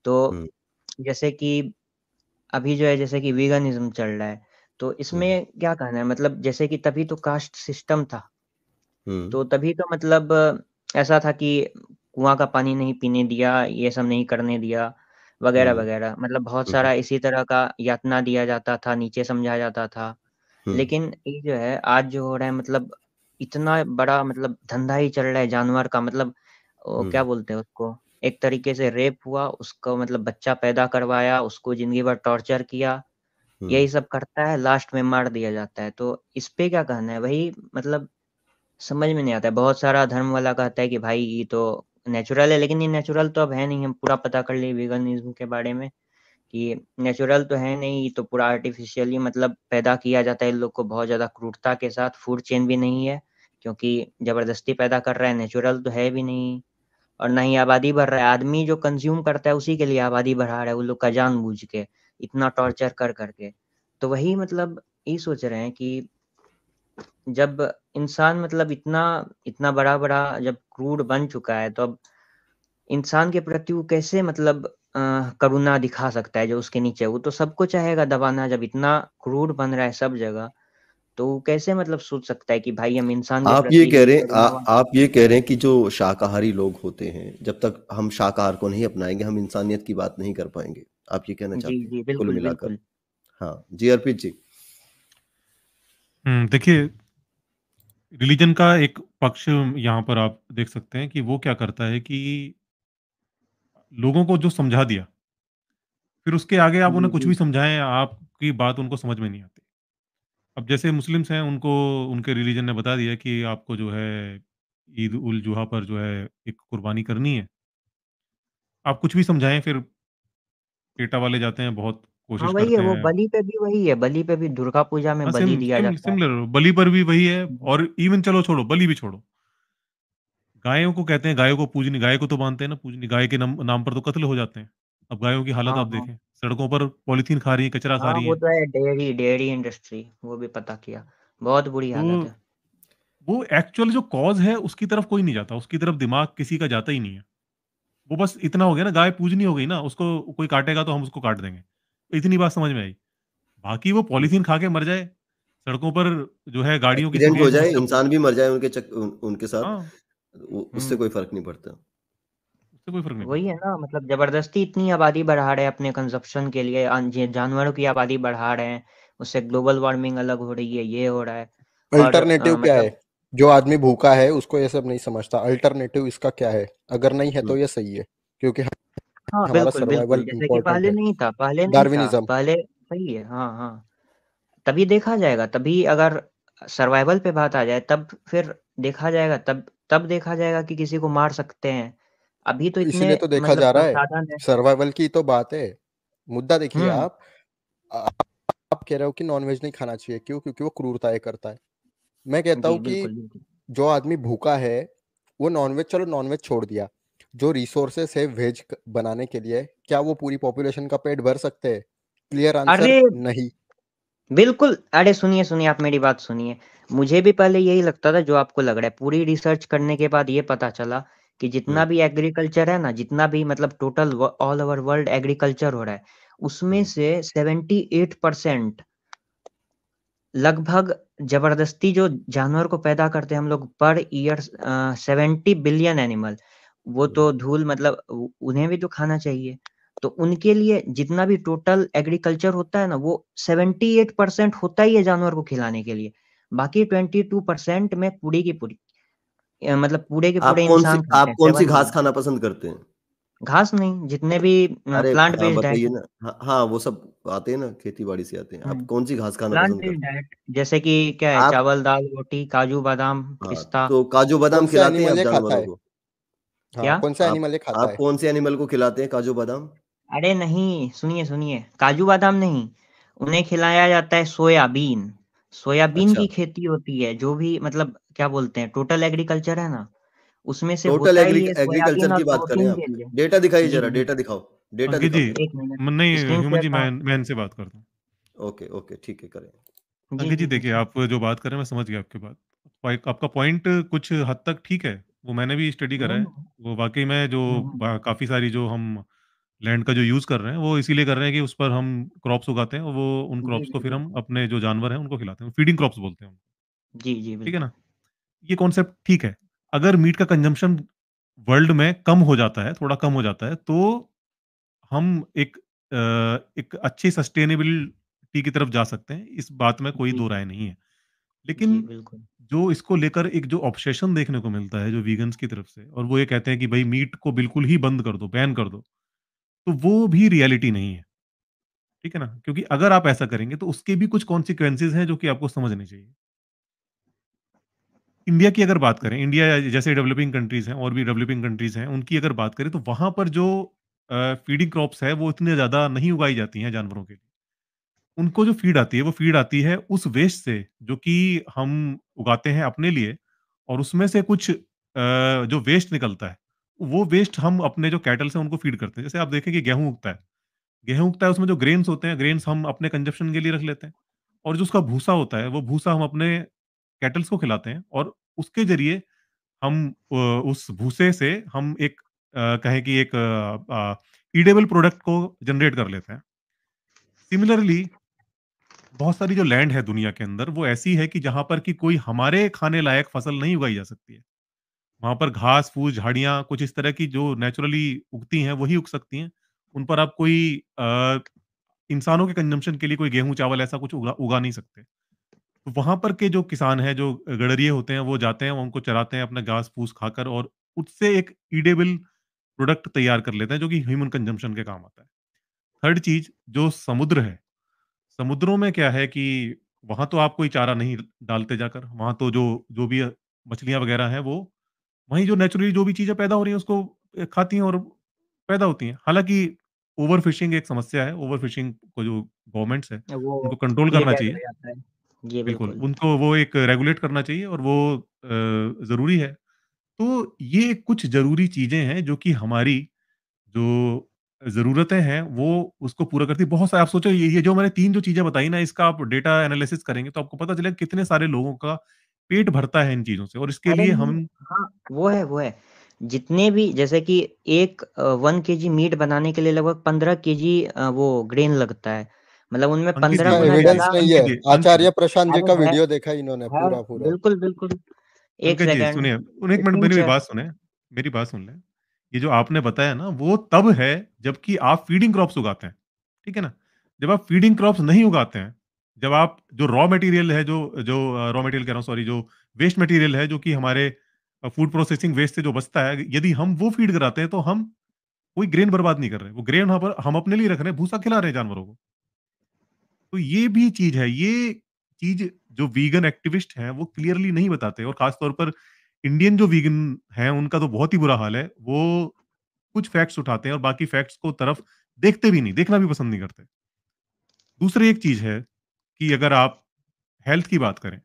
तो हुँ, जैसे कि अभी जो है जैसे कि वीगनिज़्म चल रहा है, तो हुँ, इसमें क्या कहना है मतलब जैसे कि तभी तो कास्ट सिस्टम था। हुँ, तो तभी तो मतलब ऐसा था कि कुआँ का पानी नहीं पीने दिया, ये सब नहीं करने दिया, हुँ, वगैरह-वगैरह। मतलब बहुत हुँ, सारा इसी तरह का यातना दिया जाता था, नीचे समझा जाता था। हुँ, लेकिन ये जो है आज जो हो रहा है मतलब इतना बड़ा मतलब धंधा ही चल रहा है जानवर का मतलब वो हुँ, क्या बोलते हैं उसको, एक तरीके से रेप हुआ, उसको मतलब बच्चा पैदा करवाया, उसको ज़िंदगी भर टॉर्चर किया, हुँ। यही सब करता है, लास्ट में मार दिया जाता है। तो इस पे क्या कहना है? वही मतलब समझ में नहीं आता है। बहुत सारा धर्म वाला कहता है कि भाई ये तो नेचुरल है, लेकिन ये नेचुरल तो अब है नहीं। हम पूरा पता कर लिए वेगनिज़्म के बारे में कि नेचुरल तो है नहीं, ये तो पूरा आर्टिफ़िशियली मतलब पैदा किया जाता है इन लोग को बहुत ज़्यादा क्रूरता के साथ, फूड चेन भी नहीं है, क्योंकि ज़बरदस्ती पैदा कर रहा है, नेचुरल तो है भी नहीं और ना ही आबादी बढ़ रहा है। आदमी जो कंज़्यूम करता है उसी के लिए आबादी बढ़ा रहा है, उन लोग का जानबूझ के, इतना टॉर्चर कर के। तो वही मतलब यही सोच रहे हैं कि जब इंसान मतलब इतना इतना बड़ा-बड़ा जब क्रूर बन चुका है, तो अब इंसान के प्रति वो कैसे मतलब करुणा दिखा सकता है जो उसके नीचे है? वो तो सबको चाहेगा दबाना जब इतना क्रूर बन रहा है सब जगह, तो वो कैसे मतलब सोच सकता है कि भाई हम इंसान के आप ये प्रति कह भी रहे हैं करुणावान आप ये कह रहे हैं कि जो शाकाहारी लोग होते हैं, जब तक हम शाकाहार को नहीं अपनाएँगे, हम इंसानियत की बात नहीं कर पाएँगे। आप ये कहना जी, चाहते हैं, जी, कुल बिल्कुल, मिलाकर? बिल्कुल। हाँ, जी अर्पित जी। देखिए, रिलीजन का एक पक्ष यहाँ पर आप देख सकते हैं कि वो क्या करता है कि लोगों को जो समझा दिया, फिर उसके आगे आप जी, उन्हें कुछ भी जी। समझाएँ, आपकी बात उनको समझ में नहीं आती। अब जैसे मुस्लिम्स हैं, उनको उनके रिलीजन ने बता दिया कि आपको जो है ईद उल जुहा पर जो है एक कुर्बानी करनी है। आप कुछ भी समझाएँ, फिर पेटा वाले जाते हैं, बहुत हाँ, कोशिश वही है, करते वो हैं। बलि पे भी वही है, बलि पे भी दुर्गा पूजा में हाँ, बलि सिम दिया सिम जाता है। सिमिलर बलि पर भी वही है, हुँ, और इवन चलो छोड़ो, बलि भी छोड़ो। गायों को कहते हैं, गायों को पूजनी, गाय को तो मानते हैं ना पूजनी, गाय के नाम पर तो कत्ल हो जाते हैं। अब गायों की हालत हाँ, आप हाँ। देखें, सड़कों पर पॉलीथीन खा रही हैं, कचरा खा हाँ, रही वो हैं। तो है डेयरी डेयरी इंडस्ट्री, वो भी पता किया। बहुत बुरी तो हालत है। वो एक्चुअल जो कॉज़ है, उसकी तरफ कोई नहीं जाता, उसकी तरफ दिमाग किसी का जाता ही नहीं है। वो बस इतना हो गया ना, गाय पूजनी हो गई ना, उसको कोई काटेगा तो हम उसको काट देंगे। इतनी बात समझ में आई। बाकी वो जी। पॉलीथीन खा के मर जाए, सड़कों पर जो है गाड़ियों की एक्सीडेंट सीधी-सी हो जाए, समस्या इंसान भी मर जाए उनके साथ, हाँ, उ उससे हुँ। कोई फ़र्क नहीं पड़ता। उससे कोई फ़र्क नहीं वही पड़ता। है ना मतलब ज़बरदस्ती इतनी आबादी बढ़ा रहे हैं अपने कंज़प्शन के लिए जानवरों की आबादी बढ़ा रहे हैं, उससे ग्लोबल वार्मिंग अलग हो रही है, ये हो रहा है और अल्टरनेटिव क्या है? मतलब जो आदमी भूखा है उसको ये सब नहीं समझता। अल्टरनेटिव इसका क्या है? अगर नहीं है हुँ, तो ये सही है, क्योंकि हाँ, हमारा बिल्कुल, बिल्कुल, सर्वाइवल जैसे कि इम्पोर्टेंट है। पहले नहीं था, डार्विनिज्म। पहले सही है, हाँ, हाँ। तभी देखा जाएगा, तभी अगर सर्वाइवल पे बात आ जाए तब फिर देखा जाएगा तब तब देखा जाएगा कि किसी को मार सकते हैं। अभी तो इतने इसीलिए तो देखा मतलब जा रहा है, संसाधन है। सर्वाइवल की तो बात है। मुद्दा देखिए हुँ, आप कह रहे हो कि नॉनवेज नहीं खाना चाहिए, क्यों? क्योंकि वो क्रूरताएँ करता है। मैं कहता जी, हूँ कि बिल्कुल, बिल्कुल। जो आदमी भूखा है, वो नॉनवेज, चलो नॉनवेज छोड़ दिया, जो रिसोर्सेस है वेज बनाने के लिए, क्या वो पूरी पॉपुलेशन का पेट भर सकते हैं? क्लियर आंसर अरे! नहीं। बिल्कुल, अरे सुनिए, सुनिए आप मेरी बात सुनिए। मुझे भी पहले यही लगता था जो आपको लग रहा है। पूरी रिसर्च करने के बाद ये पता चला कि हुँ, जितना भी एग्रीकल्चर है ना, जितना भी मतलब total all over world agriculture हो रहा है, उसमें हुँ, से 78% लगभग ज़बरदस्ती जो जानवर को पैदा करते हैं हम लोग पर ईयर 70 बिलियन एनिमल, वो हुँ। तो धूल मतलब उन्हें भी तो खाना चाहिए। तो उनके लिए जितना भी टोटल एग्रीकल्चर होता है ना, वो 78% होता ही है जानवर को खिलाने के लिए। बाकी 22% में पूरी की पूरी मतलब पूरे के पूरे इंसान खाते आप हैं, कौन-सी 7 घास बिलियन। खाना पसंद करते हैं? घास नहीं, जितने भी अरे प्लांट हाँ, बेस्ड डाइट बताइए है। ना। हाँ, वो सब आते हैं ना, खेती-बाड़ी से आते हैं। हुँ। आप कौन-सी घास खाना प्लांट पसंद बेस्ड करते हैं? डाइट जैसे कि क्या है आप चावल, दाल, रोटी, काजू, बादाम, हाँ, पिस्ता। तो काजू बादाम कौन सा खिलाते हैं आप एनिमल ये खाता जानवरों है? को? हाँ, क्या? कौन सा आप एनिमल ये खाता आप है? कौन से एनिमल को खिलाते हैं काजू बादाम? अरे नहीं, सुनिए, सुनिए, काजू बादाम नहीं, उन्हें खिलाया जाता है सोयाबीन। सोयाबीन अच्छा, की खेती होती है, जो भी मतलब क्या बोलते हैं टोटल एग्रीकल्चर है ना, उसमें से टोटल होता ही है एग्रीकल्चर सोयाबीन और की बात करें प्रोटीन आप। के लिए। डेटा दिखाइए जी, ज़रा, जी, डेटा दिखाओ। डेटा अंकित जी, दिखाओ। 1 मिनट नहीं, स्क्रीन ह्यूमन शेयर जी, कहाँ मैं इनसे बात करता हूँ। ओके, ओके, ठीक है, करें। जी, अंकित जी, जी, जी। देखिए, आप जो बात कर रहे हैं, मैं समझ गया आपकी बात। आपका पॉइंट कुछ हद तक ठीक है, वो मैंने भी स्टडी करा हुँ, है। वो वाक़ई में जो हुँ, हुँ, काफ़ी सारी जो हम लैंड का जो यूज़ कर रहे हैं, वो इसीलिए कर रहे हैं कि उस पर हम क्रॉप्स उगाते हैं और वो उन जी, क्रॉप्स को फिर बिल्कुल। हम अपने जो जानवर हैं, उनको खिलाते हैं। फीडिंग क्रॉप्स बोलते हैं उनको, जी, जी, ठीक है बिल्कुल। ना? ये कॉन्सेप्ट ठीक है। अगर मीट का कंज़म्पशन वर्ल्ड में कम हो जाता है, थोड़ा कम हो जाता है, तो हम एक अच्छी सस्टेनेबिलिटी की तरफ जा सकते हैं, इस बात में कोई जी, दो राय नहीं है। जी, लेकिन बिल्कुल। जो इसको लेकर एक जो ऑब्सेशन देखने को मिलता है, जो वीगन्स की तरफ से, और वो ये कहते हैं कि भई मीट को बिल्कुल ही बंद कर दो, बैन कर दो, तो वो भी रियलिटी नहीं है, ठीक है ना? क्योंकि अगर आप ऐसा करेंगे, तो उसके भी कुछ कॉन्सिक्वेंसेज़ हैं, जो कि आपको समझने चाहिए। इंडिया की अगर बात करें, इंडिया जैसे डेवलपिंग कंट्रीज़ हैं और भी डेवलपिंग कंट्रीज़ हैं, उनकी अगर बात करें, तो वहाँ पर जो फीडिंग क्रॉप्स है, वो इतने ज़्यादा नहीं उगाई जाती हैं जानवरों के लिए। उनको जो फ़ीड आती है, वो फ़ीड आती है उस वेस्ट से, जो कि हम उगाते हैं अपने लिए, और उसमें से कुछ जो वेस्ट निकलता है, वो वेस्ट हम अपने जो कैटल्स हैं, उनको फ़ीड करते हैं। जैसे आप देखें कि गेहूँ उगता है, उसमें जो ग्रेन्स होते हैं, ग्रेन्स हम अपने कंज़म्पशन के लिए रख लेते हैं, और जो उसका भूसा होता है, वो भूसा हम अपने कैटल्स को खिलाते हैं, और उसके ज़रिए हम उस भूसे से हम एक कहें कि एक ईडेबल प्रोडक्ट को जनरेट कर लेते हैं। सिमिलरली बहुत सारी जो लैंड है दुनिया के अंदर, वो ऐसी है कि जहाँ पर कि कोई हमारे खाने लायक फसल नहीं उगाई जा सकती है। वहाँ पर घास-फूस, झाड़ियाँ कुछ इस तरह की जो नेचुरली उगती हैं, वही उग सकती हैं। उन पर आप कोई इंसानों के कंजम्पशन के लिए कोई गेहूँ, चावल ऐसा कुछ उगा उगा नहीं सकते। तो वहाँ पर के जो किसान हैं, जो गड़रिये होते हैं, वो जाते हैं, वो उनको चराते हैं अपना घास-फूस खाकर, और उससे एक ईडेबल प्रोडक्ट तैयार कर लेते हैं, जो कि ह्यूमन कंजम्पशन के काम आता है। थर्ड चीज़, जो समुद्र है, समुद्रों में क्या है कि वहाँ तो आप कोई चारा नहीं डालते जाकर, वहाँ तो जो जो भी मछलियाँ वगैरह हैं, वो वहीं जो नेचुरली जो भी चीज़ें पैदा हो रही हैं, उसको खाती हैं और पैदा होती हैं। हालाँकि ओवर फिशिंग एक समस्या है, ओवर फिशिंग को जो गवर्नमेंट्स हैं, वो उनको कंट्रोल ये करना क्या चाहिए। करा जाता है? जी, बिल्कुल, बिल्कुल। उनको वो एक रेगुलेट करना चाहिए, और वो ज़रूरी है। तो ये कुछ ज़रूरी चीज़ें हैं, जो कि हमारी जो ज़रूरतें हैं, वो उसको पूरा करती है। बहुत सारे आप सोचो, ये जो मैंने 3 जो चीज़ें बताई ना, इसका आप डेटा एनालिसिस करेंगे, तो आपको पता चलेगा कितने सारे लोगों का पेट भरता है इन चीज़ों से, और इसके अरे लिए नहीं, हम हाँ, वो है। जितने भी जैसे कि एक 1 केजी मीट बनाने के लिए लगभग 15 केजी वो ग्रेन लगता है। मतलब उनमें अंकित 15 जी, इसका गुना एविडेंस ज़्यादा। नहीं है। अंकित जी, अंकित जी, आचार्य प्रशांत जी अरे का है, वीडियो देखा इन्होंने है, पूरा-पूरा। बिल्कुल, बिल्कुल। 1 पंकज जी सेकंड, सुनिए, 1 मिनट स्क्रीन मेरी शेयर। बात सुनें, मेरी बात सुन लें। ये जो आपने बताया ना, वो तब है जबकि आप फीडिंग क्रॉप्स उगाते हैं, ठीक है ना? जब आप फीडिंग क्रॉप्स नहीं उगाते हैं, जब आप जो रॉ मटेरियल है, जो जो रॉ मटेरियल कह रहा हूँ, सॉरी, जो वेस्ट मटेरियल है, जो कि हमारे फूड प्रोसेसिंग वेस्ट से जो बचता है, यदि हम वो फीड कराते हैं, तो हम कोई ग्रेन बर्बाद नहीं कर रहे हैं। वो ग्रेन वहाँ पर हम अपने लिए रख रहे हैं, भूसा खिला रहे हैं जानवरों को। तो ये भी चीज़ है, ये चीज़ जो वीगन एक्टिविस्ट हैं, वो क्लियरली नहीं बताते, और ख़ास तौर पर इंडियन जो वीगन हैं, उनका तो बहुत ही बुरा हाल है। वो कुछ फैक्ट्स उठाते हैं और बाकी फैक्ट्स को तरफ देखते भी नहीं, देखना भी पसंद नहीं करते। दूसरी एक चीज़ है कि अगर आप हेल्थ की बात करें,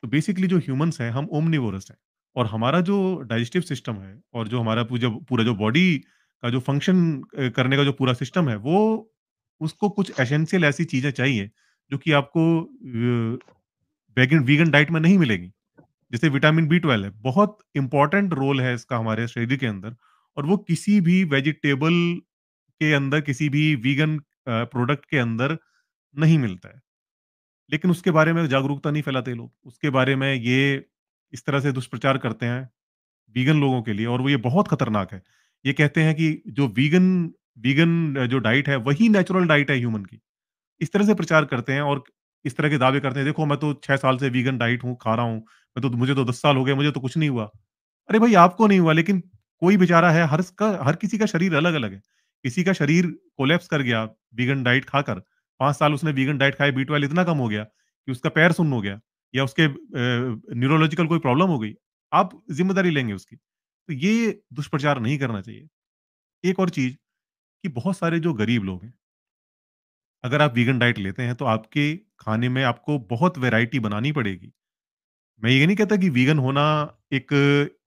तो बेसिकली जो ह्यूमन्स हैं, हम ओमनिवोरस हैं, और हमारा जो डाइजेस्टिव सिस्टम है, और जो हमारा पूजा पूरा जो बॉडी का जो फंक्शन करने का जो पूरा सिस्टम है, वो उसको कुछ एसेंशियल ऐसी चीज़ें चाहिए, जो कि आपको वेगन वीगन डाइट में नहीं मिलेगी। जैसे विटामिन बी 12 है, बहुत इंपॉर्टेंट रोल है इसका हमारे शरीर के अंदर, और वो किसी भी वेजिटेबल के अंदर, किसी भी वीगन प्रोडक्ट के अंदर नहीं मिलता है। लेकिन उसके बारे में जागरूकता नहीं फैलाते लोग। उसके बारे में ये इस तरह से दुष्प्रचार करते हैं वीगन लोगों के लिए, और वो ये बहुत खतरनाक है। ये कहते हैं कि जो वीगन वीगन जो डाइट है, वही नेचुरल डाइट है ह्यूमन की। इस तरह से प्रचार करते हैं, और इस तरह के दावे करते हैं, देखो मैं तो 6 साल से वीगन डाइट हूँ, खा रहा हूँ, मुझे तो 10 साल हो गए, मुझे तो कुछ नहीं हुआ। अरे भाई, आपको नहीं हुआ, लेकिन कोई बेचारा है, हर किसी का शरीर अलग-अलग है। किसी का शरीर कोलैप्स कर गया वीगन डाइट खाकर, 5 साल उसने वीगन डाइट खाई, बी 12 इतना कम हो गया कि उसका पैर सुन्न हो गया, या उसके न्यूरोलॉजिकल कोई प्रॉब्लम हो गई। आप ज़िम्मेदारी लेंगे उसकी। तो ये दुष्प्रचार नहीं करना चाहिए। एक और चीज़, कि बहुत सारे जो गरीब लोग हैं, अगर आप वीगन डाइट लेते हैं, तो आपके खाने में आपको बहुत वैरायटी बनानी पड़ेगी। मैं ये नहीं कहता कि वीगन होना एक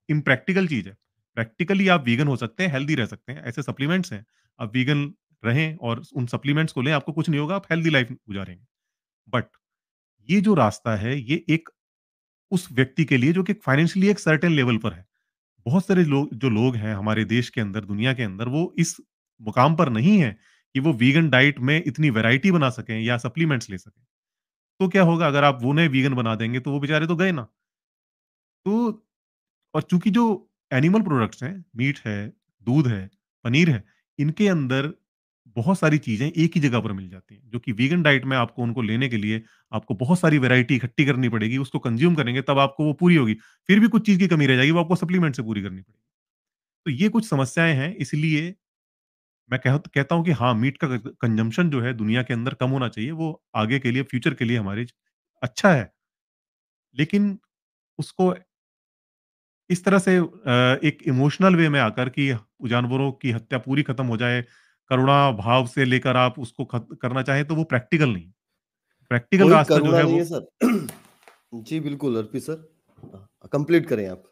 इम्प्रैक्टिकल चीज़ है। प्रैक्टिकली आप वीगन हो सकते हैं, हेल्दी रह सकते हैं। ऐसे सप्लीमेंट्स हैं, आप वीगन रहें और उन सप्लीमेंट्स को लें, आपको कुछ नहीं होगा, आप हेल्दी लाइफ गुज़ारेंगे। बट ये जो रास्ता है, ये एक उस व्यक्ति के लिए जो कि फाइनेंशियली एक सर्टेन लेवल पर है। बहुत सारे लोग हैं हमारे देश के अंदर, दुनिया के अंदर, वो इस मुकाम पर नहीं है कि वो वीगन डाइट में इतनी वैरायटी बना सकें या सप्लीमेंट्स ले सकें। तो क्या होगा अगर आप उन्हें वीगन बना देंगे तो वो बेचारे तो गए ना। तो और चूँकि जो एनिमल प्रोडक्ट्स हैं, मीट है, दूध है, पनीर है, इनके अंदर बहुत सारी चीज़ें एक ही जगह पर मिल जाती हैं, जो कि वीगन डाइट में आपको उनको लेने के लिए आपको बहुत सारी वैरायटी इकट्ठी करनी पड़ेगी, उसको कंज़्यूम करेंगे तब आपको वो पूरी होगी। फिर भी कुछ चीज़ की कमी रह जाएगी, वो आपको सप्लीमेंट से पूरी करनी पड़ेगी। तो ये कुछ समस्याएँ हैं, इसलिए मैं कहता हूँ कि हाँ, मीट का कंज़म्पशन जो है दुनिया के अंदर कम होना चाहिए, वो आगे के लिए, फ्यूचर के लिए हमारे अच्छा है। लेकिन उसको इस तरह से एक इमोशनल वे में आकर कि जानवरों की हत्या पूरी खत्म हो जाए, करुणा भाव से लेकर आप उसको करना चाहें तो वो प्रैक्टिकल नहीं। प्रैक्टिकल कोई रास्ता जो करुणा है नहीं वो है सर। जी बिल्कुल अर्पित सर, कंप्लीट करें आप।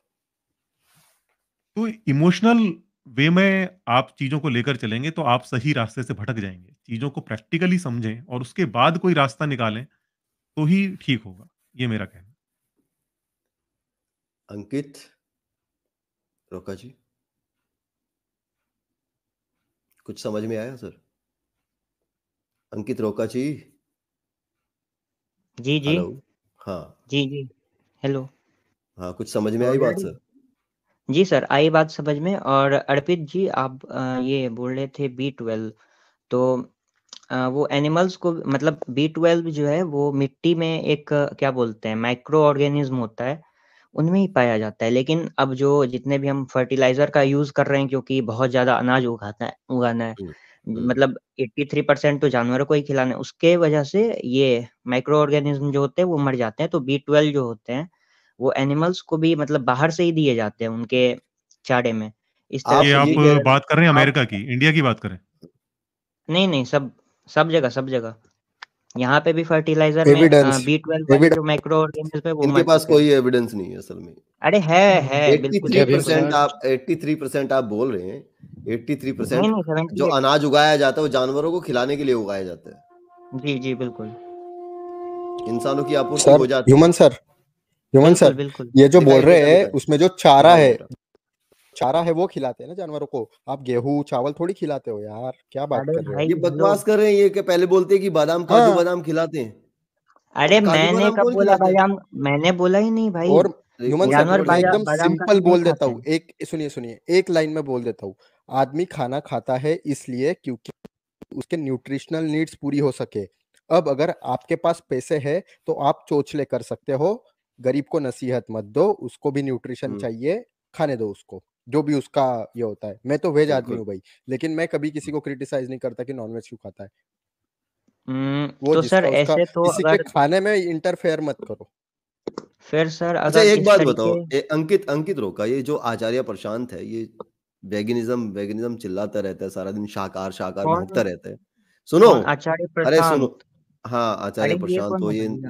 तो इमोशनल वे में आप चीज़ों को लेकर चलेंगे तो आप सही रास्ते से भटक जाएँगे। चीज़ों को प्रैक्टिकली समझें और उसके बाद कोई रास्ता निकालें, तो ही ठीक होगा। ये मेरा कहना है। अंकित रोका जी, कुछ समझ में आया सर? अंकित रोका जी, जी, जी। हेलो। हाँ, जी, जी। हेलो। हाँ, कुछ समझ में आई आवाज़ आ बात रही सर? है? जी सर, आई बात समझ में। और अर्पित जी, आप ये बोल रहे थे B12, तो वो एनिमल्स को मतलब B12 जो है वो मिट्टी में एक क्या बोलते हैं, माइक्रो ऑर्गेनिज़्म होता है, उनमें ही पाया जाता है। लेकिन अब जो जितने भी हम फर्टिलाइज़र का यूज़ कर रहे हैं, क्योंकि बहुत ज़्यादा अनाज उगाना है, हुँ, हुँ, मतलब 83% तो जानवरों को ही खिलाना है, उसके वजह से ये माइक्रो ऑर्गेनिज़्म जो होते हैं वो मर जाते हैं। तो B12 जो होते हैं, वो एनिमल्स को भी मतलब बाहर से ही दिए जाते हैं उनके चारे में। इस तरह ये आप से आप ये कह B12 बात कर रहे हैं आप अमेरिका की, इंडिया की बात करें? नहीं, नहीं, सब सब जगह, सब जगह। यहाँ पे भी फर्टिलाइज़र में एविडेंस B12 वाले जो माइक्रो ऑर्गेनिज़्म है वो इनके मर पास चुके हैं। कोई एविडेंस नहीं है असल में। अरे है, बिल्कुल है। 83% आप बोल रहे हैं, नहीं, 83% नहीं, जो 78। अनाज उगाया जाता है वो जानवरों को खिलाने के लिए उगाया जाता है। जी, जी, बिल्कुल। इंसानों की आपूर्ति सर हो जाती है। ह्यूमन सर बिल्कुल, बिल्कुल। ये जो बोल दिखाइए रहे बेटा, हैं दिखाइए। उसमें जो चारा दिखाइए है बेटा। वो खिलाते हैं ना जानवरों को। आप गेहूं चावल थोड़ी खिलाते हो यार, क्या बात अरे कर रहे हो? भाई, ये हेलो। बकवास कर रहे हैं, ये क्या पहले बोलते हैं कि बादाम काजू हाँ, बादाम खिलाते हैं। अरे काजू मैंने बादाम कब कौन बोला खिलाता है? बादाम? मैंने बोला ही नहीं भाई। और अरे ह्यूमन उल्टा सर जानवर बोल मैं रहे हैं बाजा आप। एकदम बादाम सिंपल काजू नहीं बोल देता खाते हूँ। हैं। एक सुनिए, एक लाइन में बोल देता हूँ। आदमी खाना खाता है इसलिए क्योंकि उसके न्यूट्रिशनल नीड्स पूरी हो सके। अब अगर आपके पास पैसे है तो आप चोचले कर सकते हो, गरीब को नसीहत मत दो, उसको भी न्यूट्रिशन हुँ, चाहिए, खाने दो उसको, जो भी उसका ये होता है। मैं तो वेज आदमी बिल्कुल। हूँ भाई, लेकिन मैं कभी किसी को क्रिटिसाइज़ नहीं करता कि नॉन-वेज क्यों खाता है। वो तो सर जिसका उसका, ऐसे तो किसी के अगर खाने में इंटरफेयर मत करो। फिर सर अच्छा अगर एक इस बात बताओ, तरीके अंकित अंकित रोका, ये जो आचार्य प्रशांत है, ये वेगनिज्म वेगनिज्म चिल्लाता रहता है सारा दिन, शाकाहार शाकाहार भौंकता कौन रहता है। सुनो, कौन आचार्य अरे सुनो, प्रशांत? हाँ अरे आचार्य ये प्रशांत कौन तो है ये, भैया?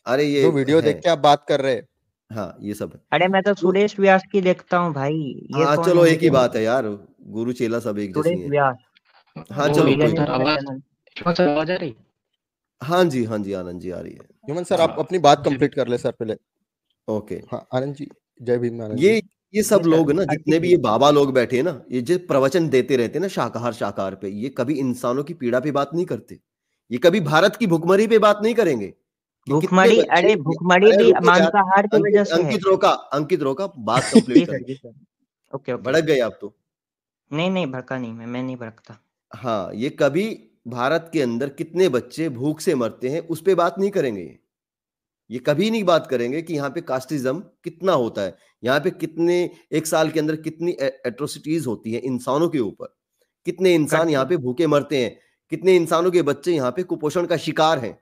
अरे ये जो वीडियो है, देख के आप बात कर रहे हैं। हाँ ये सब है। अरे मैं तो तो सुरेश व्यास की देखता हूँ भाई। ये हाँ कौन है चलो एक ही मुझे नहीं बात पता। है यार, गुरु चेला सब एक जैसी सुरेश हैं। व्यास, हाँ वो चलो कोई वीगनिज्म बात। का चैनल। हाँ जी, हाँ जी, आनंद जी आ रही है। ह्यूमन सर आप अपनी बात कंप्लीट कर ले सर पहले। ओके। हाँ, आनंद जी, जय भीम आनंद जी। ये जी सब सर, लोग ना, अर्पित जितने भी जी। ये बाबा लोग बैठे हैं ना, ये जो प्रवचन देते रहते हैं ना शाकाहार शाकाहार पे, ये कभी इंसानों की पीड़ा पे बात नहीं करते। ये कभी भारत की भुखमरी पे बात नहीं करेंगे कि कितने भूखमरी, बच्चे अरे भूखमरी अरे भी रुको यार, मांसाहार की वजह अंकित से है। अंकित रोका, बात कंप्लीट जी सर, करने जी सर। ओके, दो। ओके। भड़क गए आप तो। नहीं, नहीं, भड़का नहीं मैं नहीं भड़कता। हाँ, ये कभी भारत के अंदर कितने बच्चे भूख से मरते हैं उस पे बात नहीं करेंगे। ये कभी नहीं बात करेंगे कि यहाँ पे कास्टिज्म कितना होता है, यहाँ पे कितने एक साल के अंदर कितनी एट्रोसिटीज होती है इंसानों के ऊपर, कितने इंसान करते यहाँ हैं। पे भूखे मरते हैं, कितने इंसानों के बच्चे यहाँ पे कुपोषण का शिकार हैं।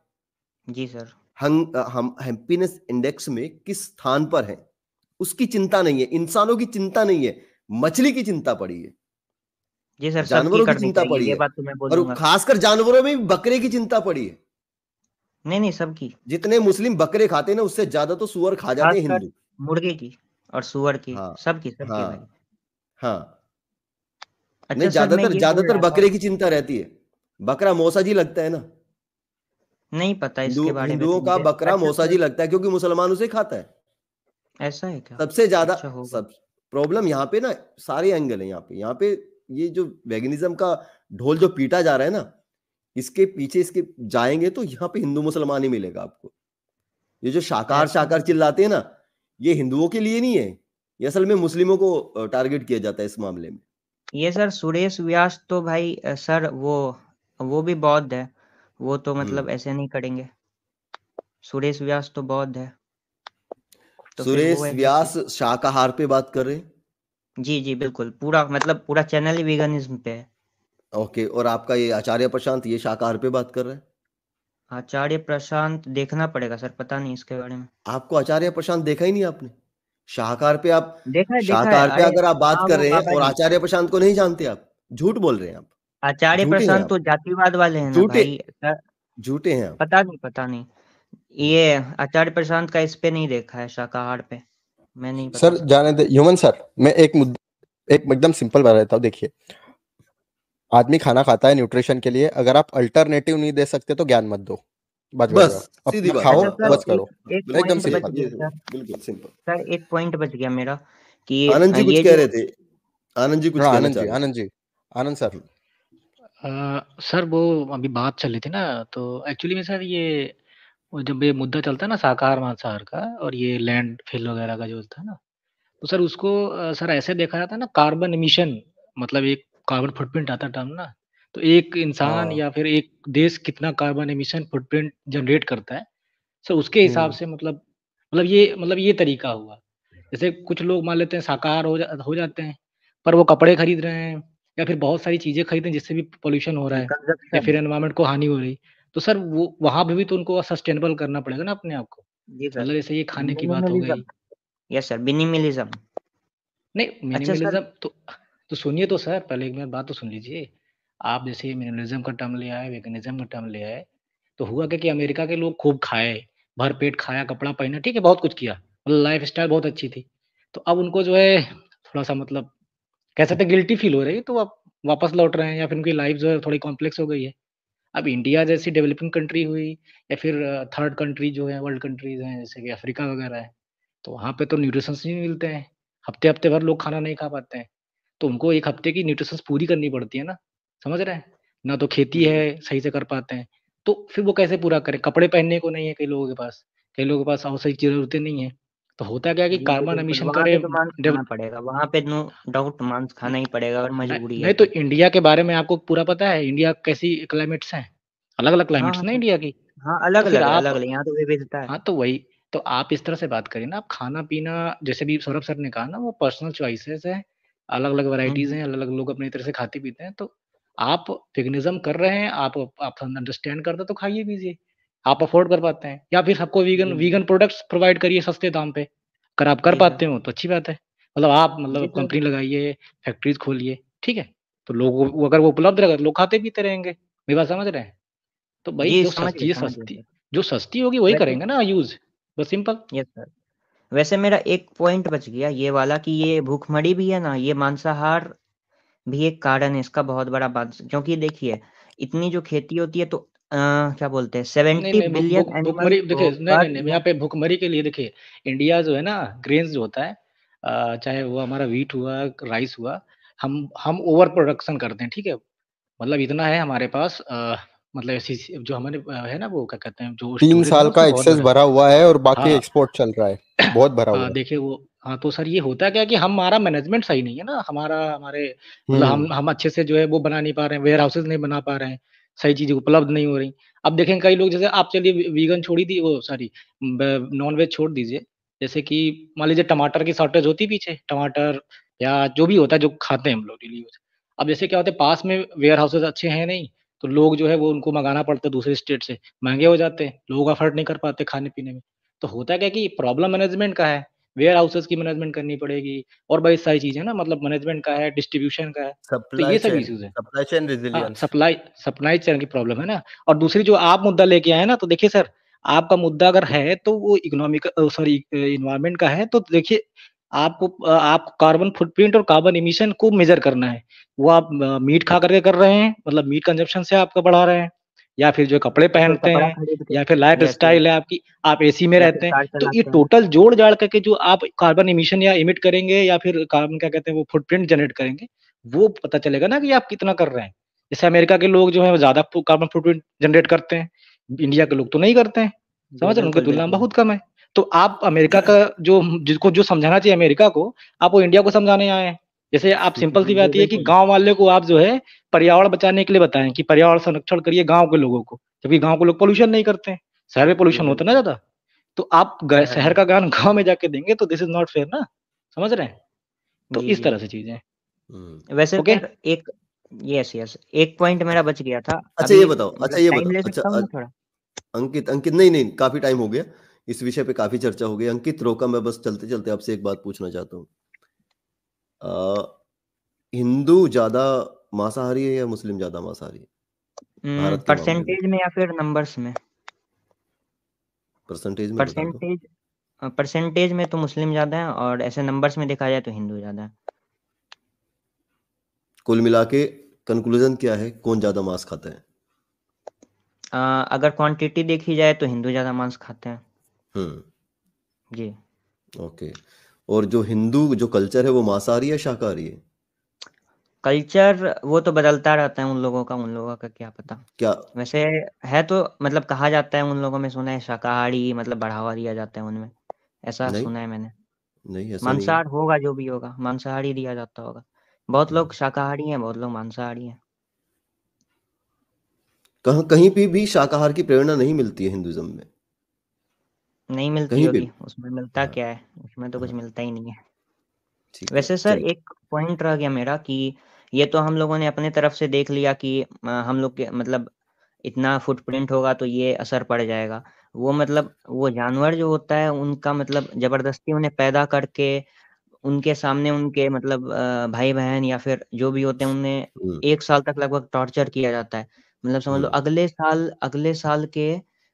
जी सर। हम हैप्पीनेस इंडेक्स में किस स्थान पर हैं उसकी चिंता नहीं है, इंसानों की चिंता नहीं है, मछली की चिंता पड़ी है, जी सर, सबकी जानवरों की करनी चिंता चाहिए, पड़ी ये है, बात तो मैं और बोलूँगा। खासकर जानवरों में भी बकरे की चिंता पड़ी है। नहीं, नहीं, सबकी। जितने मुस्लिम बकरे खाते हैं ना, उससे ज्यादा तो सुअर खा जाते हैं खासकर हिंदू। मुर्गे की और सुअर की, हाँ, सबकी भाई। हाँ, हाँ। नहीं, अच्छा सर, मैं ज्यादातर ये बोल ज्यादातर रहा था, बकरे की चिंता रहती है। बकरा मौसाजी लगता है ना, नहीं पता हिंदू इसके बारे में तो हिंदुओं का मुझे। बकरा अच्छा मौसाजी सर, लगता है क्योंकि मुसलमान उसे खाता है। ऐसा है क्या? सबसे ज्यादा अच्छा होगा। सब प्रॉब्लम यहाँ पे ना, सारे एंगल है यहाँ पे। ये जो वेगनिज्म का ढोल जो पीटा जा रहा है ना, इसके पीछे इसके जाएंगे तो यहाँ पे हिंदू मुसलमान ही मिलेगा आपको। ये जो शाकाहार शाकाहार चिल्लाते हैं ना, ये हिंदुओं के लिए नहीं है, ये असल में मुस्लिमों को टारगेट किया जाता है इस मामले में। ये सर सुरेश व्यास तो भाई सर वो भी बौद्ध है, वो तो मतलब ऐसे नहीं करेंगे। सुरेश व्यास तो बौद्ध है, तो फिर वो सुरेश ऐसे व्यास शाकाहार पे बात कर रहे हैं। जी जी बिल्कुल, पूरा मतलब पूरा चैनल ही वीगनिज्म पे है। ओके, और आपका ये आचार्य प्रशांत ये शाकाहार पे बात कर रहा है। आचार्य प्रशांत देखना पड़ेगा सर, पता नहीं इसके बारे में। आपको आचार्य प्रशांत देखा ही नहीं आपने? शाकाहार पे आप देखा है शाकाहार पे अरे अगर आप बात हाँ कर वो रहे हैं बाबा और जी, आचार्य प्रशांत को नहीं जानते, आप झूठ बोल रहे हैं। आप आचार्य झूठे हैं, प्रशांत आप तो जातिवाद वाले हैं ना झूठे भाई सर। झूठे हैं आप। पता नहीं ये आचार्य प्रशांत का इस पे नहीं देखा है, शाकाहार पे मैं नहीं बता सर सकता। जाने दे ह्यूमन सर, मैं एक एकदम सिंपल बता देता हूँ। देखिए, आदमी खाना खाता है न्यूट्रिशन के लिए, अगर आप अल्टरनेटिव नहीं दे सकते तो ज्ञान मत दो, बस बस अपना सीधी बात खाओ, अच्छा सर, बस करो, एक एकदम पॉइंट बच सिंपल। गया सर। बिल्कुल सिंपल। सर एक पॉइंट बच गया मेरा कि आनंद जी कुछ ये कह जो रहे थे, आनंद जी कुछ हाँ कहना चाह रहे थे। आनंद सर। सर वो अभी बात चल रही थी ना, तो एक्चुअली में सर ये जब ये मुद्दा चलता है ना शाकाहार मांसाहार का, और ये लैंड फिल वगैरह का जो था ना, तो सर उसको सर ऐसे देखा जाता है ना, कार्बन एमिशन, मतलब एक कार्बन फुटप्रिंट आता टर्म ना, तो एक इंसान या फिर एक देश कितना कार्बन एमिशन फुटप्रिंट जनरेट करता है, सर उसके हिसाब से मतलब ये तरीका हुआ। जैसे कुछ लोग मान लेते हैं शाकाहार हो जाते हैं, पर वो कपड़े खरीद रहे हैं या फिर बहुत सारी चीजें खरीद रहे हैं जिससे भी पोल्यूशन हो रहा है या कंजप्शन। फिर एनवायरनमेंट को हानि हो रही, तो सर वो वहां पे भी तो उनको सस्टेनेबल करना पड़ेगा ना अपने आप को। जी सर, मतलब जैसे ये खाने की बात हो मिनिमलिज्म। गई। Yes sir, minimalism. नहीं, अच्छा सर, मिनिमलिज्म तो सुनिए तो सर, पहले एक मेरी बात तो सुन लीजिए। आप जैसे मिनिमलिज्म का टर्म ले आए, वेगनिज्म का टर्म ले आए, तो हुआ क्या कि अमेरिका के लोग खूब खाए, भर पेट खाया, कपड़ा पहना, ठीक है, बहुत कुछ किया, मतलब लाइफ स्टाइल बहुत अच्छी थी। तो अब उनको जो है थोड़ा सा मतलब कह सकते हैं गिल्टी फील हो रही है, तो अब वापस लौट रहे हैं या फिर उनकी लाइफ जो है थोड़ी कॉम्प्लेक्स हो गई है। अब इंडिया जैसी डेवलपिंग कंट्री हुई या फिर थर्ड कंट्री जो है, वर्ल्ड कंट्रीज हैं जैसे कि अफ्रीका वगैरह है, तो वहाँ पे तो न्यूट्रिशंस नहीं मिलते हैं, हफ्ते भर लोग खाना नहीं खा पाते हैं, तो उनको एक हफ्ते की न्यूट्रिशंस पूरी करनी पड़ती है ना, समझ रहे हैं? ना तो खेती है सही से कर पाते हैं, तो फिर वो कैसे पूरा करें? कपड़े पहनने को नहीं है कई लोगों के पास, कई लोगों के पास और सही ज़रूरतें नहीं है, तो होता क्या है कि जी जी कार्बन बिल्कुल, एमिशन वहाँ पे करे तो मांस खाना पड़ेगा, वहाँ पे नो डाउट मांस खाना ही पड़ेगा और मजबूरी है नहीं तो तो। इंडिया के बारे में आपको पूरा पता है, इंडिया कैसी क्लाइमेट्स हैं, अलग-अलग हाँ क्लाइमेट्स हाँ ना सर, इंडिया की। हाँ अलग तो फिर अलग है, आप अलग अलग, यहाँ तो विविधता है। हाँ, तो वही, तो आप इस तरह से बात करिए ना, आप खाना-पीना जैसे भी सौरभ सर ने कहा ना, वो पर्सनल चॉइसेस है, अलग-अलग वैराइटीज़ हम्म, हैं, अलग-अलग लोग अपनी तरह से खाते-पीते हैं, तो आप वेगनिज़्म कर रहे हैं, आप अंडरस्टैंड करते हैं तो खाइए-पीजिए, आप अफ़ोर्ड कर पाते हैं, या फिर सबको वीगन जी वीगन प्रोडक्ट्स प्रोवाइड करिए सस्ते दाम पे, अगर आप कर जी सर, पाते हो तो अच्छी बात है। मतलब आप जी मतलब सर, कंपनी लगाइए, फैक्ट्रीज़ खोलिए, ठीक है? तो लोगों को अगर वो उपलब्ध रहेगा तो लोग खाते-पीते रहेंगे, मेरी बात समझ रहे हैं? तो भाई जी जो चीज़ें समझ गए सस्ती सर। जो सस्ती होगी वही वैसे करेंगे ना यूज़, बस सिंपल। यस सर, वैसे मेरा एक पॉइंट बच गया ये वाला कि ये भूखमरी भी है ना, ये मांसाहार भी एक कारण है इसका बहुत बड़ा क्योंकि देखिए इतनी जो खेती होती है तो क्या बोलते हैं नहीं, 70 नहीं, बिलियन एनिमल भुखमरी देखिए, को नहीं, नहीं, पर नहीं, यहाँ ईयर। पे भुखमरी के लिए देखिए, इंडिया जो है ना, ग्रेन्स जो होता है, चाहे वो हमारा व्हीट हुआ, राइस हुआ, हम ओवर प्रोडक्शन करते हैं, ठीक है? मतलब इतना है हमारे पास, मतलब ऐसी जो हमारे है ना, वो क्या कहते हैं, जो 3 स्टोरेज है साल ना का उसमें बहुत एक्सेस बड़ा है। भरा हुआ है और बाकी हाँ, एक्सपोर्ट चल रहा है, बहुत भरा हुआ है। देखिए वो, हाँ, तो सर ये होता क्या है कि हमारा मैनेजमेंट सही नहीं है ना, हमारे मतलब हुँ। हम अच्छे से जो है वो बना नहीं पा रहे हैं, वेयर हाउसेज़ नहीं बना पा रहे हैं, सही चीज़ें उपलब्ध नहीं हो रही। अब देखें कई लोग, जैसे आप चलिए वीगन छोड़ ही दी, वो सॉरी, ब नॉन-वेज छोड़ दीजिए, जैसे कि मान लीजिए टमाटर की शॉर्टेज होती है पीछे, टमाटर या जो भी होता है जो खाते हैं हम लोग डेली यूज़। अब जैसे क्या होता है, पास में वेयर हाउसेज़ अच्छे हैं नहीं, तो लोग जो है वो उनको मँगाना पड़ता है दूसरे स्टेट से, महँगे हो जाते हैं, लोग अफ़ोर्ड नहीं कर पाते खाने-पीने में। तो होता क्या है कि प्रॉब्लम मैनेजमेंट का है, वेयर हाउसेज़ की मैनेजमेंट करनी पड़ेगी और बहुत सारी चीज़ें ना, मतलब मैनेजमेंट का है, डिस्ट्रीब्यूशन का है, तो ये सब इश्यूज़ हैं। सप्लाई चेन हाँ, रेजिलियंस। सप्लाई चेन की प्रॉब्लम है ना। और दूसरी जो आप मुद्दा लेके आए हैं ना, तो देखिए सर, आपका मुद्दा अगर है तो वो एनवायरनमेंट का है, तो देखिए आपको कार्बन फुटप्रिंट और कार्बन एमिशन को मेज़र करना है। वो आप मीट खा कर के कर रहे हैं, मतलब मीट कंज़म्पशन से आपका बढ़ा रहे हैं, या फिर जो कपड़े या फिर पहनते कपड़ा हैं, खरीद के। या फिर यस यस, लाइफ़स्टाइल है आपकी, आप एसी में या फिर रहते हैं, कार तो ये चलाते हैं। टोटल जोड़-जाड़ करके जो आप कार्बन एमिशन या एमिट करेंगे या फिर कार्बन क्या कहते हैं वो फुटप्रिंट जनरेट करेंगे, वो पता चलेगा ना कि आप कितना कर रहे हैं। जैसे अमेरिका के लोग जो है ज्यादा कार्बन फुटप्रिंट जनरेट करते हैं, इंडिया के लोग तो नहीं करते हैं, समझ रहे हैं, उनकी बिल्कुल तुलना में बिल्कुल। बहुत कम है। तो आप अमेरिका का जो जिसको जो समझाना चाहिए अमेरिका को, आप वो इंडिया को समझाने आए हैं। जैसे आप सिंपल सी जी बात ये है कि बिल्कुल। गांव वाले को आप जो है पर्यावरण बचाने के लिए बताएं कि पर्यावरण संरक्षण करिए गांव के लोगों को, जबकि गांव के लोग पोल्यूशन नहीं करते हैं, शहर में जी पोल्यूशन होता है ना बिल्कुल। ज्यादा। तो आप शहर शहर में। का ज्ञान गांव में जाके देंगे तो दिस इज नॉट फेयर ना, समझ रहे हैं। तो जी इस जी। तरह से चीजें। वैसे ओके। सर एक, यस यस, एक पॉइंट मेरा बच गया था अच्छा अभी, ये बताओ, अच्छा मतलब ये टाइम बताओ, ले अच्छा सकता हूँ मैं थोड़ा? अंकित, अंकित नहीं नहीं, काफी टाइम हो गया, इस विषय पे काफी चर्चा हो गई। अंकित रोका, मैं बस चलते चलते आपसे एक बात पूछना चाहता हूँ। हिंदू ज्यादा मांसाहारी है या मुस्लिम ज्यादा मांसाहारी है भारत के मामले में? परसेंटेज में या फिर नंबर्स में? परसेंटेज में बता दो। परसेंटेज, परसेंटेज में तो मुस्लिम ज़्यादा है, और ऐसे नंबर्स में देखा जाए तो हिंदू ज़्यादा है। कुल मिला के कंक्लूजन क्या है, कौन ज्यादा मांस खाता है? अगर क्वांटिटी देखी जाए तो हिंदू ज़्यादा मांस खाते हैं। हम्म। जी। ओके। और जो हिंदू जो कल्चर है वो मांसाहारी है शाकाहारी है? कल्चर वो तो बदलता रहता है, उन लोगों का क्या पता। क्या? वैसे है तो, मतलब कहा जाता है उन लोगों में, सुना है शाकाहारी मतलब बढ़ावा दिया जाता है उनमें, ऐसा नहीं सुना है मैंने। नहीं, ऐसा नहीं है। मांसाहार होगा, जो भी होगा मांसाहारी दिया जाता होगा। बहुत हम्म। लोग शाकाहारी हैं, बहुत लोग मांसाहारी हैं। कहीं कहीं पे भी शाकाहार की प्रेरणा नहीं मिलती है हिंदुइज्म में, नहीं मिलती कहीं पे होगी, भी। उसमें मिलता हाँ क्या है, उसमें तो कुछ हाँ, मिलता ही नहीं है। ठीक है वैसे सर चलिए। एक पॉइंट रह गया मेरा कि ये तो हम लोगों ने अपने तरफ से देख लिया कि हम लोग के मतलब इतना फुटप्रिंट होगा तो ये असर पड़ जाएगा। वो मतलब वो जानवर जो होता है उनका मतलब ज़बरदस्ती उन्हें पैदा करके उनके सामने उनके मतलब भाई-बहन या फिर जो भी होते हैं उन्हें हम्म। 1 साल तक लगभग टॉर्चर किया जाता है। मतलब समझ लो हम्म। अगले साल के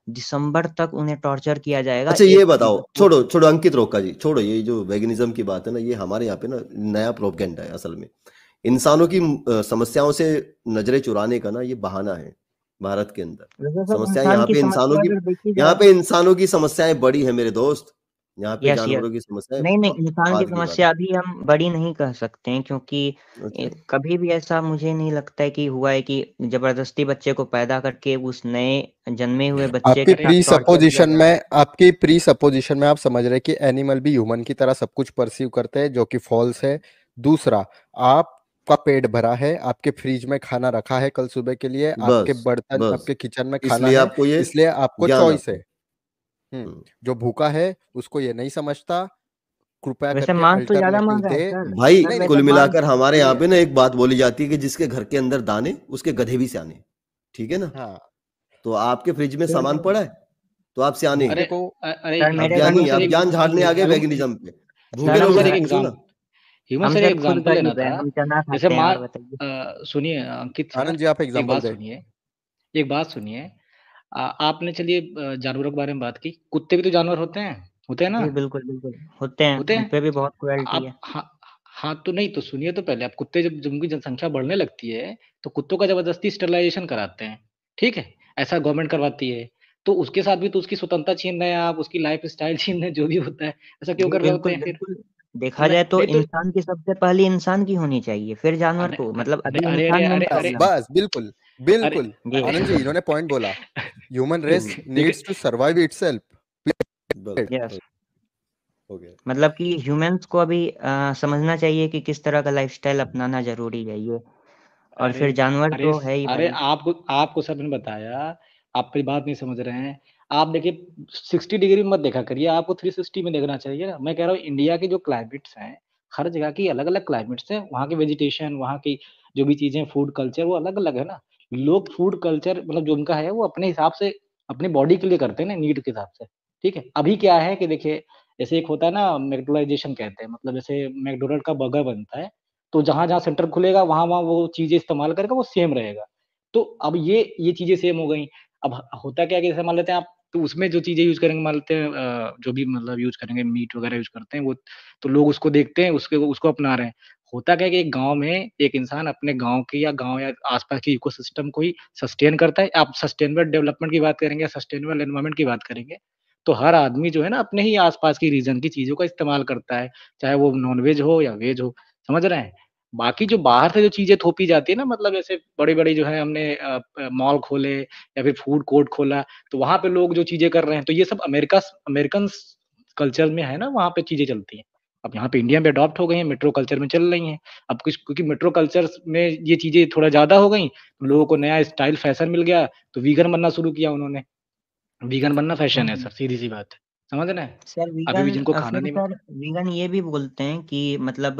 दिसंबर तक उन्हें टॉर्चर किया जाएगा अच्छा ये एक बताओ, मतलब छोड़ो फुट। छोड़ो अंकित रोका जी, छोड़ो ये जो वेगनिज्म की बात है ना, ये हमारे यहाँ पे ना नया प्रोपगेंडा है असल में। इंसानों की समस्याओं से नजरें चुराने का ना ये बहाना है भारत के अंदर। वैसे सर समस्याएं इंसान यहाँ की पे इंसानों समस्या की, अगर देखी यहाँ जाए, पे इंसानों की समस्याएं बड़ी है मेरे दोस्त, यहाँ पे यस यस। जानवरों की समस्याएं नहीं, नहीं, इंसान की बाद की बात समस्या अभी हम बड़ी नहीं कह सकते हैं, क्योंकि है। अच्छा। कभी भी ऐसा मुझे नहीं लगता है कि हुआ है कि ज़बरदस्ती बच्चे को पैदा करके उस नए जन्मे हुए बच्चे आपकी के अरे साथ प्री टॉर्चर किया सपोजिशन जा रहा है। में आपकी प्री सपोजिशन में आप समझ रहे हैं कि एनिमल भी ह्यूमन की तरह सब कुछ परसीव करते हैं, जो कि फॉल्स है। दूसरा, आपका पेट भरा है, आपके फ्रिज में खाना रखा है कल सुबह के लिए, आपके बस बर्तन बस आपके किचन में खाना इसलिए है, आपको ये इसलिए आपको ज्ञान चॉइस आता है। है। हम्म। जो भूखा है उसको ये नहीं समझता, कृपया वैसे करके मांस तो ज़्यादा अल्टरनेटिव महँगा है दे। सर। भाई सर नहीं नहीं, वैसे कुल मांस, मिलाकर हमारे यहाँ सुनिए। पे ना एक बात बोली जाती है कि जिसके घर के अंदर दाने उसके गधे भी सियाने। ठीक है ना? हाँ, तो आपके फ्रिज में फिर सामान तो पड़ा है तो आप सियाने भूखे हैं। अरे को अरे सर आप मेरे घर ज्ञानी, में ह्यूमन सर आप खुद एक ज्ञान झाड़ने आ गए हम वेगनिज्म पे। भूखे सर लोगों हम के ह्यूमन घर सर घर एक पूछो ना। एग्जाम ह्यूमन हम सर एक सर खुद एग्जांपल लेना गरीब हैं, था। हम चना जैसे खाते हैं, और बताइए। सुनिए अंकित सर, आनंद जी, आप एक एग्जांपल बात दे। सुनिए, एक बात सुनिए। आपने चलिए जानवरों के बारे में बात की, कुत्ते भी तो जानवर होते हैं ना, जी बिल्कुल, बिल्कुल। होते हैं, होते उन हैं। पे भी बहुत क्रुएल्टी आप है। हाँ, हाँ तो नहीं तो सुनिए तो पहले, आप कुत्ते जब जिनकी जनसंख्या बढ़ने लगती है तो कुत्तों का जबरदस्ती स्टरलाइजेशन कराते हैं, ठीक है, ऐसा गवर्नमेंट करवाती है। तो उसके साथ भी तो उसकी स्वतंत्रता छीन रहे हैं आप, उसकी लाइफ स्टाइल छीन रहे हैं, जो भी होता है, ऐसा क्यों जी कर रहे होते बिल्कुल, हैं फिर? बिल्कुल। देखा जाए तो नहीं तो इंसान की सबसे पहली इंसान की होनी चाहिए, फिर जानवर अरे को, अरे मतलब अरे अभी अरे अरे इंसान में ही अरे बस अरे प्रॉब्लम है। बस, बिल्कुल अरे बिल्कुल। जी। आनंद जी, इन्होंने पॉइंट बोला, ह्यूमन नहीं रेस देखिए, नीड्स टू सर्वाइव इटसेल्फ। बस यस। हो गया। मतलब कि ह्यूमन्स को अभी समझना चाहिए कि किस तरह का लाइफ़स्टाइल अपनाना ज़रूरी है ये, और अरे फिर जानवर अरे तो है ही अरे भाई। आपको आपको सब मैंने बताया, आप मेरी बात नहीं समझ रहे हैं। आप देखिए 60 डिग्री मत देखा करिए, आपको 360 में देखना चाहिए ना। मैं कह रहा हूँ इंडिया के जो क्लाइमेट्स हैं, हर जगह की अलग-अलग क्लाइमेट्स हैं, वहाँ की वेजिटेशन, वहाँ की जो भी चीज़ें, फूड कल्चर वो अलग-अलग है ना। लोग फूड कल्चर मतलब जो उनका है वो अपने हिसाब से, अपनी बॉडी के लिए करते हैं ना, नीड के हिसाब से, ठीक है। अभी क्या है कि देखिए, जैसे एक होता है ना मैकडोनाइज़ेशन कहते हैं, मतलब जैसे मैकडॉनल्ड का बर्गर बनता है, तो जहाँ-जहाँ सेंटर खुलेगा वहाँ-वहाँ वो चीज़ें इस्तेमाल करेगा, वो सेम रहेगा। तो अब ये चीज़ें सेम हो गई। अब होता क्या है कि जैसे मान लेते हैं आप, तो उसमें जो चीज़ें यूज़ करेंगे, मान लेते हैं जो भी मतलब यूज़ करेंगे, मीट वगैरह यूज़ करते हैं वो, तो लोग उसको देखते हैं, उसको अपना रहे हैं। होता क्या है कि एक गाँव में एक इंसान अपने गाँव या आस-पास के इकोसिस्टम को ही सस्टेन करता है। आप सस्टेनेबल डेवलपमेंट की बात करेंगे या सस्टेनेबल एनवायरनमेंट की बात करेंगे, तो हर आदमी जो है ना अपने ही आस-पास की रीजन की चीज़ों का इस्तेमाल करता है, चाहे वो नॉन-वेज हो या वेज हो, समझ रहे हैं? बाकी जो बाहर से जो चीजें थोपी जाती है ना, मतलब जैसे बड़ी-बड़ी जो है हमने मॉल खोले या फिर फूड कोर्ट खोला, तो वहाँ पे लोग जो चीजें कर रहे हैं, तो ये सब अमेरिकन कल्चर में है ना, वहाँ पे चीजें चलती हैं। अब यहाँ पे इंडिया में अडॉप्ट हो गई हैं, मेट्रो कल्चर में चल रही हैं। अब कुछ क्योंकि मेट्रो कल्चर में ये चीजें थोड़ा ज्यादा हो गई, लोगों को नया स्टाइल फैशन मिल गया, तो वीगन बनना शुरू किया उन्होंने। वीगन बनना फैशन है सर, सीधी-सी बात है। समझ रहे हैं? सर अभी भी वीगन जिनको खाना फिर नहीं सर वीगन ये भी बोलते हैं कि मतलब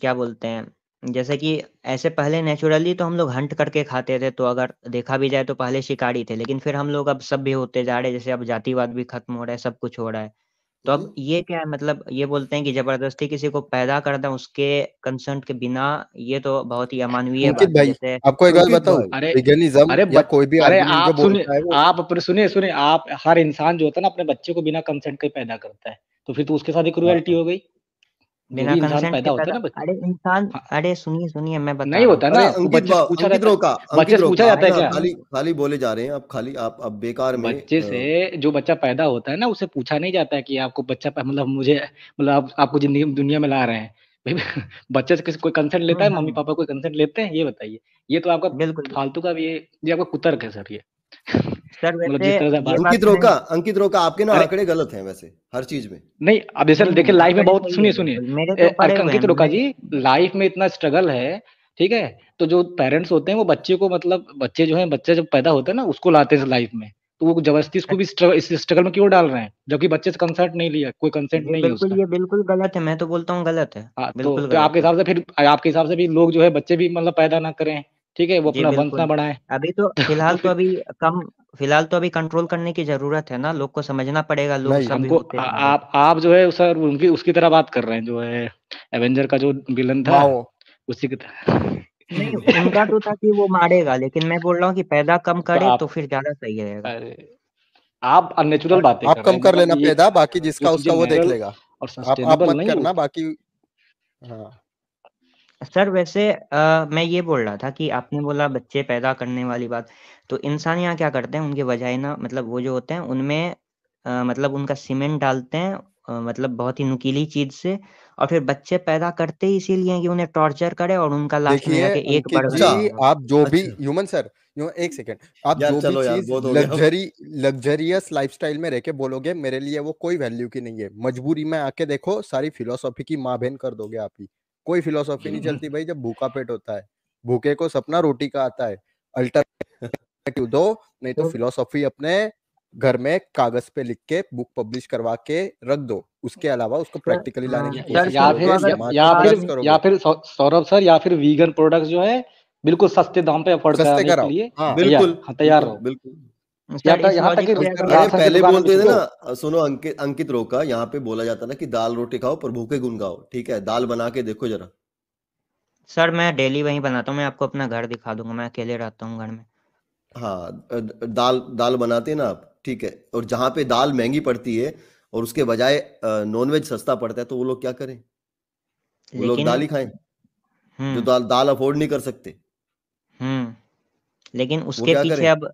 क्या बोलते हैं, जैसे कि ऐसे पहले नेचुरली तो हम लोग हंट करके खाते थे, तो अगर देखा भी जाए तो पहले शिकारी थे, लेकिन फिर हम लोग अब सभ्य होते जा रहे हैं, जैसे अब जातिवाद भी खत्म हो रहा है, सब कुछ हो रहा है। तो अब ये क्या है, मतलब ये बोलते हैं कि जबरदस्ती किसी को पैदा कर दें उसके कंसेंट के बिना, ये तो बहुत ही अमानवीय अंकित बात है। भाई, जैसे आपको एक बात अंकित बताऊं, भाई, अरे वेगनिज्म अरे या कोई भी अरे आर्गुमेंट जो आप सुनिए, बोलता है वो आप अपने सुनिए, आप हर इंसान जो होता है ना अपने बच्चे को बिना कंसेंट के पैदा करता है, तो फिर तो उसके साथ ही क्रूएल्टी हो गई। जो बिना भी इंसान कंसेंट के पैदा होता पैदा, है ना बच्चे, अरे इंसान, हाँ, अरे सुनिए मैं बता नहीं रहा होता हूँ। है अरे ना, वो बच्चे से पूछा अंकित जाता है, रोका, बच्चे से पूछा आप जाता है ना क्या? खाली खाली बोले जा रहे हैं, आप खाली आप बेकार में बच्चे से जो बच्चा पैदा होता है ना, उससे पूछा नहीं जाता है कि आपको मतलब मुझे मतलब आपको जिंदगी दुनिया में ला रहे हैं। भाई बच्चे से किसी कोई कंसेंट लेता है, मम्मी पापा कोई कंसेंट लेते हैं, ये बताइए? ये तो आपका बिल्कुल फालतू का भी ये आपका कुतर्क है सर ये। सर, मतलब वैसे जिस तरह से ये बात, बात मैं, अंकित रोका, आपके ना अरे आंकड़े गलत हैं वैसे हर चीज में। नहीं, अब जैसे नहीं देखिए नहीं लाइफ में आंकड़े बहुत, सही है, सुनिए सुनिए, बिल्कुल मेरे तो पड़े हुए हैं अंकित रोका मैं। जी, लाइफ में इतना स्ट्रगल है, ठीक है? तो जो पेरेंट्स होते हैं वो बच्चे को, मतलब बच्चे जो है, बच्चा जब पैदा होता है ना उसको लाते हैं लाइफ में, तो वो जबरदस्ती उसको भी इस स्ट्रगल में क्यों डाल रहे हैं, जबकि बच्चे से कंसेंट नहीं लिया, कोई कंसेंट नहीं है उसका। ये बिल्कुल गलत है, मैं तो बोलता हूँ गलत है, हाँ, बिल्कुल तो गलत आपके है। हिसाब से फिर आपके हिसाब से भी लोग जो है बच्चे भी मतलब पैदा ना करें, ठीक है? वो जी अपना वंश ना बिल्कुल। बढ़ाएं। अभी तो तो फिलहाल तो फिर अभी कम, फिलहाल तो अभी कंट्रोल करने की जरूरत है ना, लोग को समझना पड़ेगा, लोग नहीं। सभी हमको होते जा रहे हैं। आप जो है सर उनकी उसकी तरह बात कर रहे हैं, जो है एवेंजर का जो विलन था माओ उसी की तरह। नहीं, उनका तो था कि वो मारेगा, लेकिन मैं बोल रहा हूँ कि पैदा कम तो करे तो आप, फिर ज्यादा सही रहेगा। अरे आप अननेचुरल बातें आप कर रहे कम हैं, कर मतलब लेना ये पैदा, बाकी जो जिसका चीजें उसका वो देख नेचुरल लेगा। और आप सस्टेनेबल मत नहीं करना होती। बाकी। हाँ, सर वैसे मैं ये बोल रहा था कि आपने बोला बच्चे पैदा करने वाली बात, तो इंसान यहाँ क्या करते हैं, उनके वजाइना मतलब वो जो होते हैं उनमें मतलब उनका सीमेंट डालते हैं, मतलब बहुत ही नुकीली चीज से, और फिर बच्चे पैदा करते ही इसीलिए कि उन्हें टॉर्चर करे और उनका लास्ट में देखिए जाके एक अंकित बर्गर अच्छा, जी, बनेगा। आप जो भी अच्छा ह्यूमन सर, एक सेकेंड, आप यार, जो भी चलो यार, चीज बहुत हो गया अब। लग्जरियस लाइफस्टाइल में रह के बोलोगे मेरे लिए वो कोई वैल्यू की नहीं है, मजबूरी में आके देखो सारी फिलोसॉफी की माँ बहन कर दोगे आप ही। कोई फिलोसॉफी नहीं चलती भाई जब भूखा पेट होता है। भूखे को सपना रोटी का आता है। अल्टरनेटिव दो, नहीं तो तो फिलोसॉफी अपने घर में कागज पे लिख के बुक पब्लिश करवा के रख दो, उसके अलावा उसको सर प्रैक्टिकली लाने की सर कोशिश या फिर तो फिर करोगे, अगर समाज या को फिर कोलैप्स या करोगे। फिर सौरभ सर, या फिर वीगन प्रोडक्ट्स जो है बिल्कुल सस्ते दाम पे अफोर्ड सस्ते कराने के कराओ। लिए हाँ, बिल्कुल तैयार बिल्कुल रहो। बिल्कुल। या सर तक इस यहाँ तक लॉजिक कि से अगर अरे आप, राशन की पहले दुकान में बोलते घुस थे लो। ना, सुनो अंकित रोका, यहाँ पे बोला जाता ना कि दाल रोटी खाओ पर भूखे गुन गाओ, ठीक है? दाल बना के देखो जरा। सर मैं डेली वहीं बनाता हूँ, मैं आपको अपना घर दिखा दूंगा, मैं अकेले रहता हूँ घर में। हाँ, दाल दाल बनाते हैं ना आप, ठीक है? और जहाँ पे दाल महंगी पड़ती है और उसके बजाय नॉनवेज सस्ता पड़ता है, तो वो लोग क्या करें? वो लोग लेकिन दाल ही खाएं, जो हम्म दाल दाल अफोर्ड नहीं कर सकते, हम्म लेकिन वो उसके क्या पीछे करें? अब,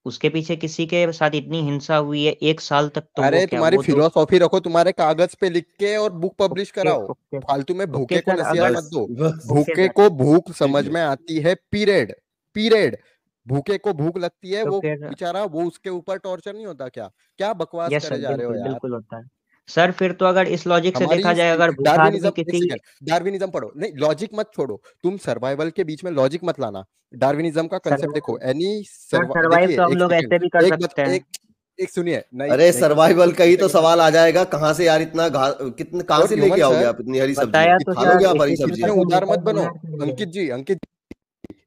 उसके पीछे किसी के साथ इतनी हिंसा हुई है 1 साल तक, तो वो अरे क्या, तुम्हारी वो तो फिलोसॉफी रखो, तुम्हारे कागज पे लिख के और बुक पब्लिश ओके कराओ। ओके फालतू में ओके भूखे को सर, नसीहत अगर मत बस दो। बस, ओके भूखे सर, को भूख ठीक समझ है। में आती है, पीरियड पीरियड। भूखे को भूख लगती है, तो वो फिर बेचारा, वो उसके ऊपर टॉर्चर नहीं होता क्या? क्या बकवास यस सर, करे जा रहे हो बिल्कुल यार। बिल्कुल होता है। सर फिर तो अगर इस लॉजिक से हमारी देखा जाए, अगर भूखा डार्विनिज्म, आदमी एक किसी, सेकेंड, डार्विनिज्म पढ़ो, नहीं लॉजिक मत छोड़ो, तुम सर्वाइवल के बीच में लॉजिक मत लाना। डार्विनिज्म का कंसेप्ट देखो, सर्वाइव, एनी सर सर्वाइव देखिए तो हम एक लोग सेकेंड, ऐसे भी कर एक सकते हैं। एक एक सुनिए, नहीं अरे नहीं कर सकते सर्वाइवल तो का कम ही से तो कम सवाल आ जाएगा, कहाँ से यार इतना कितने कहाँ और से ह्यूमन लेके आओगे सर, आप इतनी हरी बताया सब्जियां? तो खा लोगे सर, आप हरी इतने सब्जियां? 21% उदार मत लोग बनो। बीमार चल रहे हैं। अंकित जी,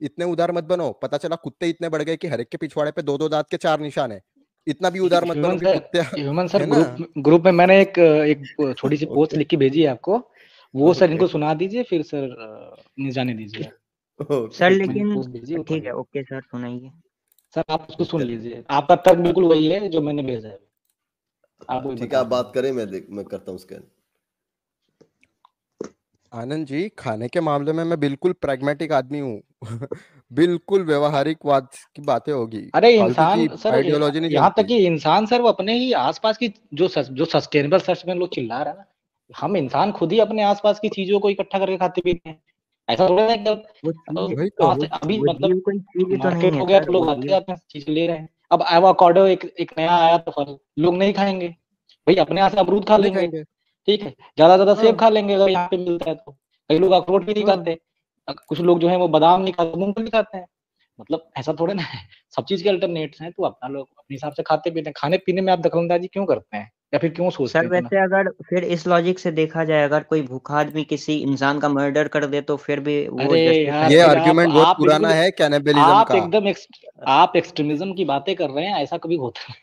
इतने उदार मत बनो। पता चला कुत्ते इतने बढ़ गए कि हर एक के पिछवाड़े पे 2-2 दांत के 4 निशान है। इतना भी उदार मत बनो कि कुत्ते ह्यूमन सर है ना। ग्रुप में मैंने एक छोटी सी पोस्ट ओके लिख के भेजी है आपको, वो सर ओके इनको सुना दीजिए, फिर सर जाने दीजिए। सर ओके मैंने लेकिन पोस्ट भेजी है, वो ठीक है, पढ़िए। ओके सर सुनाइए। सर आप उसको सुन लीजिए, आपका तर्क बिल्कुल वही है जो मैंने भेजा है, आप वही ठीक है, बता आप रहे बात हैं। करें, मैं करता हूँ स्कैन। आनंद जी, खाने के मामले में मैं बिल्कुल प्रैग्मेटिक आदमी हूँ। बिल्कुल व्यवहारिकवाद की बातें होगी, अरे फालतू की इंसान सर, आइडियोलॉजी नहीं यहाँ तक चलती। कि इंसान सर वो अपने ही आसपास की जो सस्टेनेबल सर्च में लोग चिल्ला रहा है ना, हम इंसान खुद ही अपने आसपास की चीजों को इकट्ठा करके खाते पीते हैं। ऐसा थोड़ा है कि अब वो चीज वही तो कहाँ से अभी वो मतलब जीव कोई चीज तो नहीं मार्केट है हो गया सर, तो लोग वो आते जीव जाते हैं चीज ले रहे हैं। अब एवोकाडो एक नया आया तो फल लोग नहीं खाएंगे भाई, अपने यहाँ से अमरूद खा नहीं लेंगे, खाएंगे। ठीक है, ज्यादा ज्यादा सेब हाँ खा लेंगे अगर यहाँ पे मिलता है तो। कई लोग अखरोट भी नहीं हाँ खाते, कुछ लोग जो है वो बादाम नहीं खाते, मूंगफली खाते हैं। मतलब ऐसा थोड़ा ना है, सब चीज के अल्टरनेट्स हैं, तो अपना लोग अपने हिसाब से खाते पीते हैं। खाने पीने में आप दखलंदाजी क्यों करते हैं, या फिर क्यों सोचते सर हैं इतना? वैसे अगर फिर इस लॉजिक से देखा जाए, अगर कोई भूखा आदमी किसी इंसान का मर्डर कर दे तो फिर भी वो अरे यार जस्टिफाई ये है? फिर आर्ग्यूमेंट बहुत आप पुराना बिल्कुल है कैनिबलिज्म आप का। एकदम आप एक्सट्रीमिज्म की बातें कर रहे हैं, ऐसा कभी होता नहीं।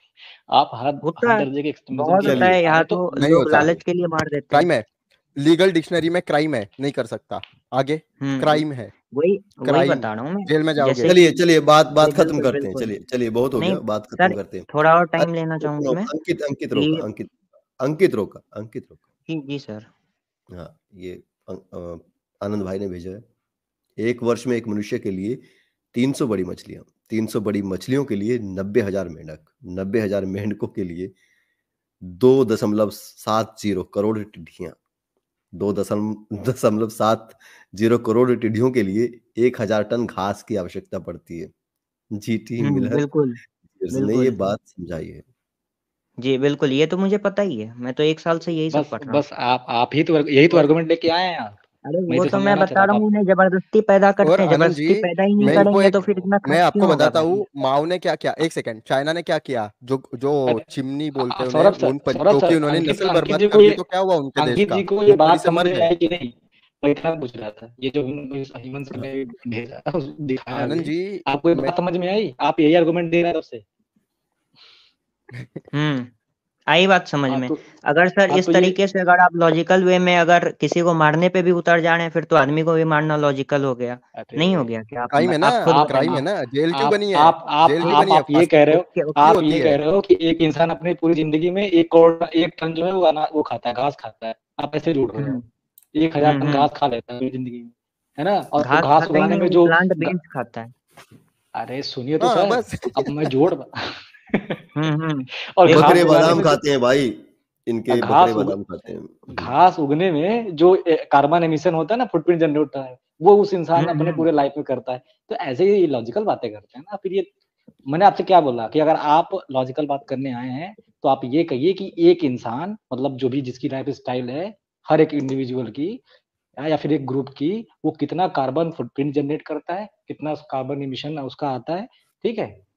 आप होता हर है, दर्जे के एक्सट्रीमिज्म बहुत की होता बातें चलिए है बता रहे यहाँ हैं, तो तो। नहीं लोग होता, लालच के लिए मार देते हैं। क्राइम है, लीगल डिक्शनरी में क्राइम है, नहीं कर सकता। आगे क्राइम है, वही वही क्राइम, बता रहा हूँ मैं। जेल में जाओगे। जैसे कि चलिए चलिए बात जी बात खत्म बिल्कुल करते हैं, बिल्कुल। चलिए चलिए बहुत हो नहीं गया, बात खत्म सर, करते हैं। थोड़ा और टाइम अरे लेना चाहूंगा सुनो, मैं अंकित अंकित कि रोका, अंकित अंकित रोका, अंकित रोका। जी सर। हाँ, ये आनंद भाई ने भेजा है। 1 वर्ष में एक मनुष्य के लिए 300 बड़ी मछलियां, 300 बड़ी मछलियों के लिए 90,000 मेंढक, 90,000 मेंढकों के लिए 2.70 करोड़ टिड्डियां, 2.70 करोड़ टिड्डियों के लिए 1,000 टन घास की आवश्यकता पड़ती है। जीटी मिलर बिल्कुल ने ये बिल्कुल। बात समझाई है। जी बिल्कुल, ये तो मुझे पता ही है, मैं तो 1 साल से यही सब बस पढ़ रहा हूँ। बस आप ही तो यही तो आर्गुमेंट लेके आए हैं आप। अरे मैं वो तो तो मैं समझाना बता चाह रहा रहा हूँ, था उन्हें जबरदस्ती पैदा और करते हैं, आनंद जी, जबरदस्ती पैदा ही नहीं मैं इनको करेंगे एक तो फिर इतना मैं खर्च आपको क्यों होगा बताता भाई? हूँ माओ ने क्या किया। एक सेकंड, चाइना ने क्या किया, जो जो अरे चिमनी बोलते हैं उन्हें, सौरभ उन पंछियों की सर, उन्होंने अंकित नस्ल अंकित बर्बाद जी कर को दी, ये तो क्या हुआ उनके देश अंकित का? जी को ये भूखमरी बात से समझ मर में गए। आई कि नहीं, मैं इतना पूछ रहा था। ये जो हेमंत सर ने भेजा दिखाया आनंद भी, जी, आपको ये मैं बात समझ में आई? आप यही आर्गुमेंट दे रहे हैं तब से। आई बात समझ हाँ में। तो अगर सर इस ये तरीके से अगर आप लॉजिकल वे में अगर किसी को मारने पे भी उतर जा रहे हैं, फिर तो आदमी को भी मारना लॉजिकल हो गया, नहीं हो अरे गया क्या? क्राइम है ना, आप खुद क्राइम है बताइए। ना, जेल क्यों बनी है? जेल क्यों बनी है? आप ये कह रहे हो, क्यों आप होती ये है? कह रहे हो कि एक इंसान अपनी पूरी जिंदगी में 1 करोड़ 1 टन जो है वो खाता है, घास खाता है। आप ऐसे झूठ रहे हम्म हो। 1,000 टन हम्म। घास खा लेता है पूरी जिंदगी में, है ना? और घास घास खाता ही उगाने नहीं, में वो जो प्लांट बेस्ड खाता है। अरे सुनिए तो हाँ सर, बस। अब मैं जोड़ हम्म। और देखो घास बकरे उगाने बादाम में जो खाते हैं भाई, इनके बकरे घास उग बादाम खाते हैं। घास उगने में जो कार्बन एमिशन होता है ना, फुटप्रिंट जनरेट होता है, वो उस इंसान अपने हम्म। पूरे लाइफ में करता है। तो ऐसे ही लॉजिकल बातें करते हैं ना फिर ये। मैंने आपसे क्या बोला कि अगर आप लॉजिकल बात करने आए हैं तो आप ये कहिए कि एक इंसान मतलब जो भी जिसकी लाइफ स्टाइल है, हर एक इंडिविजुअल की या फिर एक ग्रुप की, वो कितना कार्बन फुटप्रिंट जनरेट करता है, कितना कार्बन एमिशन उसका आता है, ठीक है?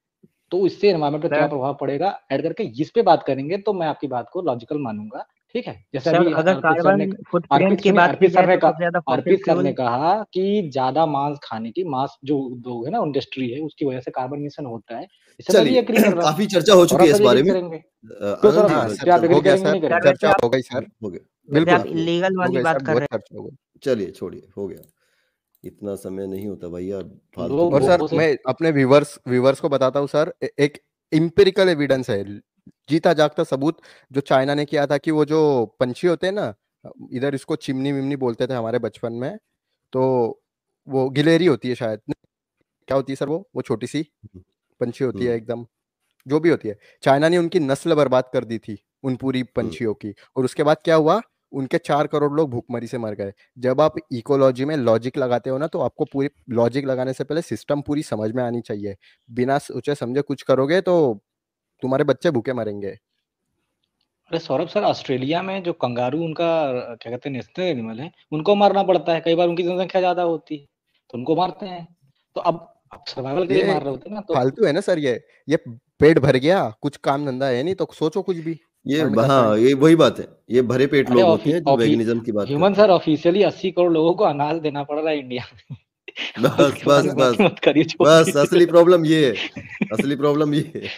तो इससे एनवायरनमेंट पे क्या सर प्रभाव पड़ेगा ऐड करके इस पे बात करेंगे तो मैं आपकी बात को लॉजिकल मानूंगा, ठीक है? जैसे सर अभी अगर कार्बन फुटप्रिंट की बात की जाए तो सबसे ज्यादा फॉसिल अर्पित सर ने फ्यूल। कहा कि ज्यादा मांस खाने की, मांस जो उद्योग है ना, इंडस्ट्री है, उसकी वजह से कार्बन एमिशन होता है। इससे मैं भी एग्री चलिए कर रहा हूँ। काफी चर्चा हो चुकी सौरभ है इस सर ये बारे एग्री में। करेंगे। क्यों आनंद सौरभ जी हाँ सर, सर, क्या आप एग्री हो गया करेंगे सर, नहीं करेंगे? सर वैसे चर्चा आप हो गई सर। हो गया, वैसे आप बिल्कुल हाँ, इलीगल हो वाली गई बात सर, कर बहुत रहे चर्चा हो गई। चलिए छोड़िए, हो गया। इतना समय नहीं होता भैया फालतू लोग की और सर वो बात। से मैं अपने व्यूवर्स को बताता हूँ सर, एक इम्पिरिकल एविडेंस है, जीता जागता सबूत, जो चाइना ने किया था कि वो जो पंछी होते हैं ना, इधर इसको चिमनी विमनी बोलते थे हमारे बचपन में, तो वो गिलेरी होती है शायद, क्या होती है सर, वो छोटी सी पंछी होती है हम्म एकदम, जो भी होती है। चाइना ने उनकी नस्ल बर्बाद कर दी थी उन पूरी हम्म पंछियों की, और उसके बाद क्या हुआ, उनके 4 करोड़ लोग भूखमरी से मर गए। जब आप इकोलॉजी में लॉजिक लगाते हो ना, तो आपको पूरी लॉजिक लगाने से पहले सिस्टम पूरी समझ में आनी चाहिए। बिना सोचे समझे कुछ करोगे तो तुम्हारे बच्चे भूखे मरेंगे। अरे सौरभ सर, ऑस्ट्रेलिया में जो कंगारू उनका क्या कहते हैं नेशनल एनिमल है, उनको मारना पड़ता है। कई बार उनकी जनसंख्या ज्यादा होती है तो उनको मारते हैं। तो अब सर्वाइवल के लिए ये मार रहे होते हैं ना, तो फालतू है ना सर, ये पेट भर गया, कुछ काम धंधा है नहीं, तो सोचो कुछ भी, ये कांड करते हाँ, हैं। ये वही बात है। ये भरे पेट अरे लोग होते हैं जो ऑफी वेगनिज्म की बात ह्यूमन करते हैं। सर, ऑफिशियली 80 करोड़ लोगों को अनाज देना पड़ रहा है इंडिया में। बस उसके बारे बस में बात बस मत करिए, छोड़ बस, दीजिए। असली प्रॉब्लम ये है, असली प्रॉब्लम ये है।